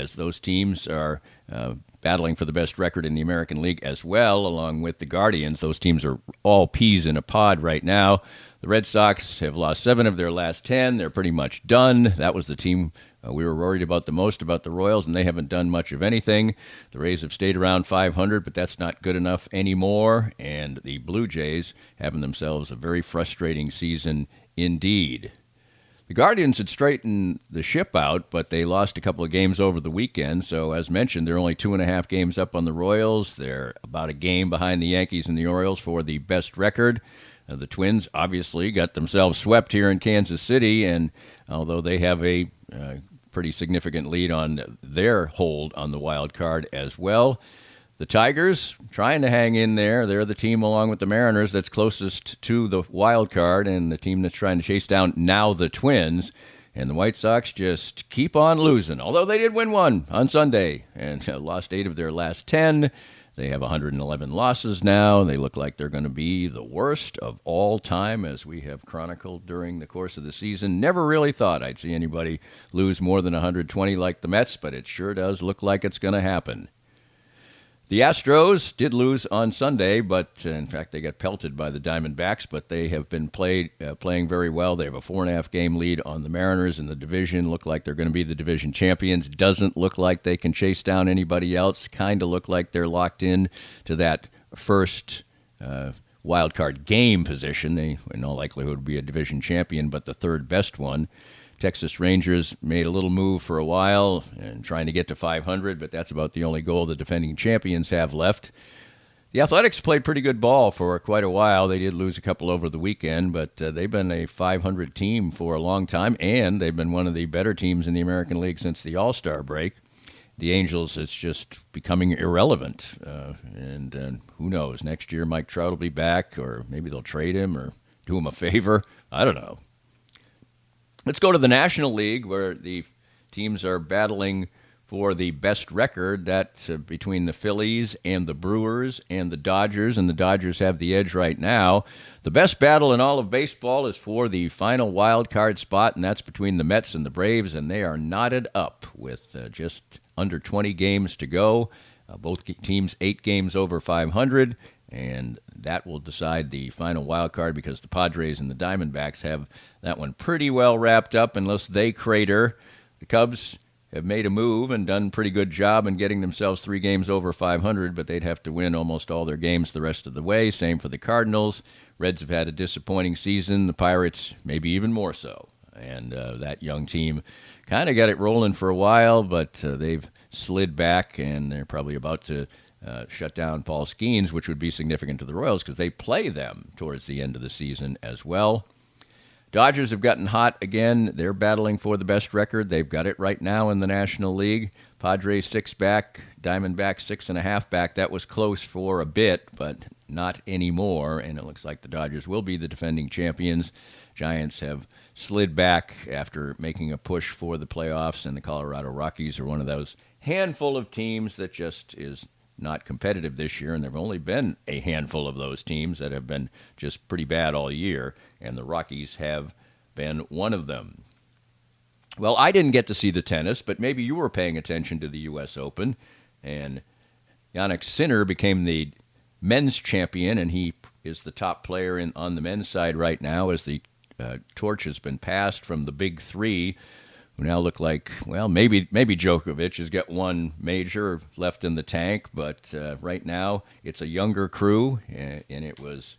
as those teams are battling for the best record in the American League as well, along with the Guardians. Those teams are all peas in a pod right now. The Red Sox have lost 7 of their last 10. They're pretty much done. That was the team we were worried about the most, about the Royals, and they haven't done much of anything. The Rays have stayed around 500, but that's not good enough anymore. And the Blue Jays having themselves a very frustrating season indeed. The Guardians had straightened the ship out, but they lost a couple of games over the weekend. So, as mentioned, they're only 2.5 games up on the Royals. They're about a game behind the Yankees and the Orioles for the best record. The Twins obviously got themselves swept here in Kansas City, and although they have a pretty significant lead on their hold on the wild card as well, the Tigers trying to hang in there. They're the team, along with the Mariners, that's closest to the wild card, and the team that's trying to chase down now the Twins. And the White Sox just keep on losing, although they did win one on Sunday and lost 8 of their last 10. They have 111 losses now. They look like they're going to be the worst of all time, as we have chronicled during the course of the season. Never really thought I'd see anybody lose more than 120 like the Mets, but it sure does look like it's going to happen. The Astros did lose on Sunday, but in fact they got pelted by the Diamondbacks, but they have been playing very well. They have a 4.5-game lead on the Mariners in the division. Look like they're going to be the division champions. Doesn't look like they can chase down anybody else. Kind of look like they're locked in to that first wild card game position. They, in all likelihood, would be a division champion, but the third best one. Texas Rangers made a little move for a while and trying to get to 500, but that's about the only goal the defending champions have left. The Athletics played pretty good ball for quite a while. They did lose a couple over the weekend, but they've been a 500 team for a long time, and they've been one of the better teams in the American League since the All-Star break. The Angels, it's just becoming irrelevant, and who knows? Next year, Mike Trout will be back, or maybe they'll trade him or do him a favor. I don't know. Let's go to the National League, where the teams are battling for the best record. That's between the Phillies and the Brewers and the Dodgers, and the Dodgers have the edge right now. The best battle in all of baseball is for the final wild card spot, and that's between the Mets and the Braves, and they are knotted up with just under 20 games to go. Both teams 8 games over 500. And that will decide the final wild card, because the Padres and the Diamondbacks have that one pretty well wrapped up unless they crater. The Cubs have made a move and done a pretty good job in getting themselves 3 games over 500, but they'd have to win almost all their games the rest of the way. Same for the Cardinals. Reds have had a disappointing season. The Pirates maybe even more so. And that young team kind of got it rolling for a while, but they've slid back, and they're probably about to shut down Paul Skeens, which would be significant to the Royals because they play them towards the end of the season as well. Dodgers have gotten hot again. They're battling for the best record. They've got it right now in the National League. Padres 6 back, Diamondbacks 6.5 back. That was close for a bit, but not anymore, and it looks like the Dodgers will be the defending champions. Giants have slid back after making a push for the playoffs, and the Colorado Rockies are one of those handful of teams that just is not competitive this year, and there have only been a handful of those teams that have been just pretty bad all year, and the Rockies have been one of them. Well, I didn't get to see the tennis, but maybe you were paying attention to the U.S. Open, and Jannik Sinner became the men's champion, and he is the top player on the men's side right now, as the torch has been passed from the big three, who now look like, well, maybe Djokovic has got one major left in the tank, but right now it's a younger crew, and it was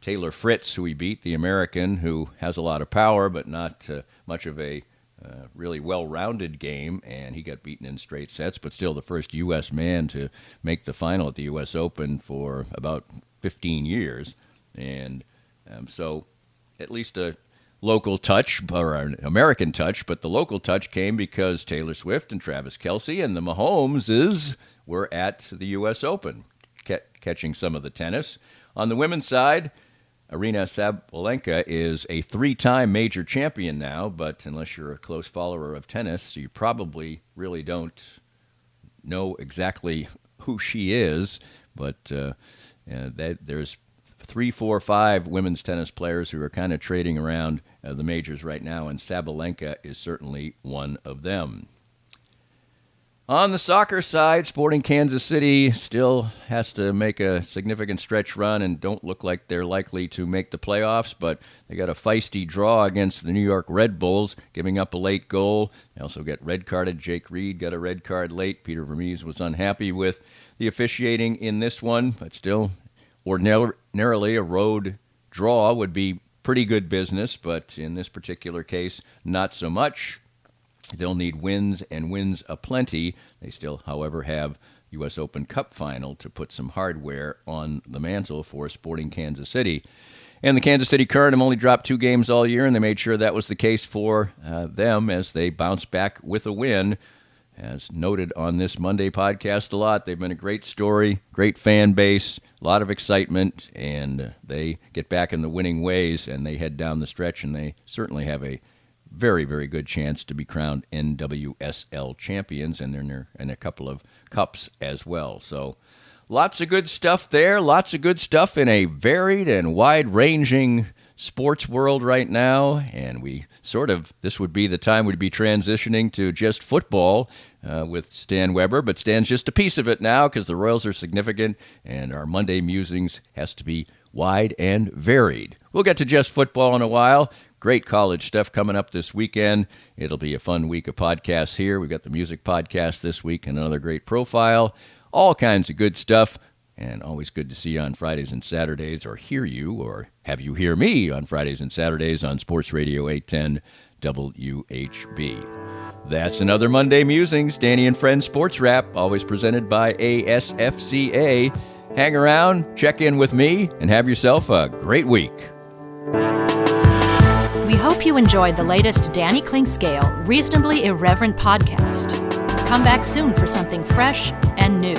Taylor Fritz who he beat, the American, who has a lot of power but not much of a really well-rounded game, and he got beaten in straight sets, but still the first U.S. man to make the final at the U.S. Open for about 15 years, and so at least a local touch, or an American touch, but the local touch came because Taylor Swift and Travis Kelce and the Mahomeses were at the U.S. Open, catching some of the tennis. On the women's side, Aryna Sabalenka is a 3-time major champion now, but unless you're a close follower of tennis, you probably really don't know exactly who she is, but there's 3, 4, 5 women's tennis players who are kind of trading around the majors right now, and Sabalenka is certainly one of them. On the soccer side, Sporting Kansas City still has to make a significant stretch run and don't look like they're likely to make the playoffs, but they got a feisty draw against the New York Red Bulls, giving up a late goal. They also get red carded. Jake Reed got a red card late. Peter Vermees was unhappy with the officiating in this one, but still, ordinarily a road draw would be pretty good business, but in this particular case, not so much. They'll need wins and wins aplenty. They still, however, have U.S. Open Cup final to put some hardware on the mantle for Sporting Kansas City. And the Kansas City Current have only dropped 2 games all year, and they made sure that was the case for them as they bounce back with a win. As noted on this Monday podcast a lot, they've been a great story, great fan base, a lot of excitement, and they get back in the winning ways, and they head down the stretch, and they certainly have a very, very good chance to be crowned NWSL champions, and they're in a couple of cups as well. So lots of good stuff there, lots of good stuff in a varied and wide-ranging sports world right now, and this would be the time we'd be transitioning to just football with Stan Weber, but Stan's just a piece of it now because the Royals are significant, and our Monday Musings has to be wide and varied. We'll get to just football in a while. Great college stuff coming up this weekend. It'll be a fun week of podcasts here. We've got the music podcast this week and another great profile. All kinds of good stuff. And always good to see you on Fridays and Saturdays, or hear you, or have you hear me on Fridays and Saturdays on Sports Radio 810 WHB. That's another Monday Musings, Danny and Friends Sports Wrap, always presented by ASFCA. Hang around, check in with me, and have yourself a great week. We hope you enjoyed the latest Danny Klingscale Reasonably Irreverent podcast. Come back soon for something fresh and new.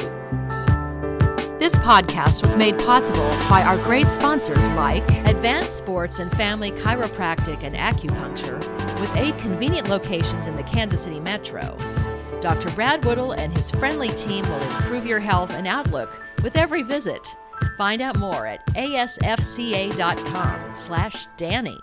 This podcast was made possible by our great sponsors like Advanced Sports and Family Chiropractic and Acupuncture, with 8 convenient locations in the Kansas City metro. Dr. Brad Woodall and his friendly team will improve your health and outlook with every visit. Find out more at asfca.com/Danny.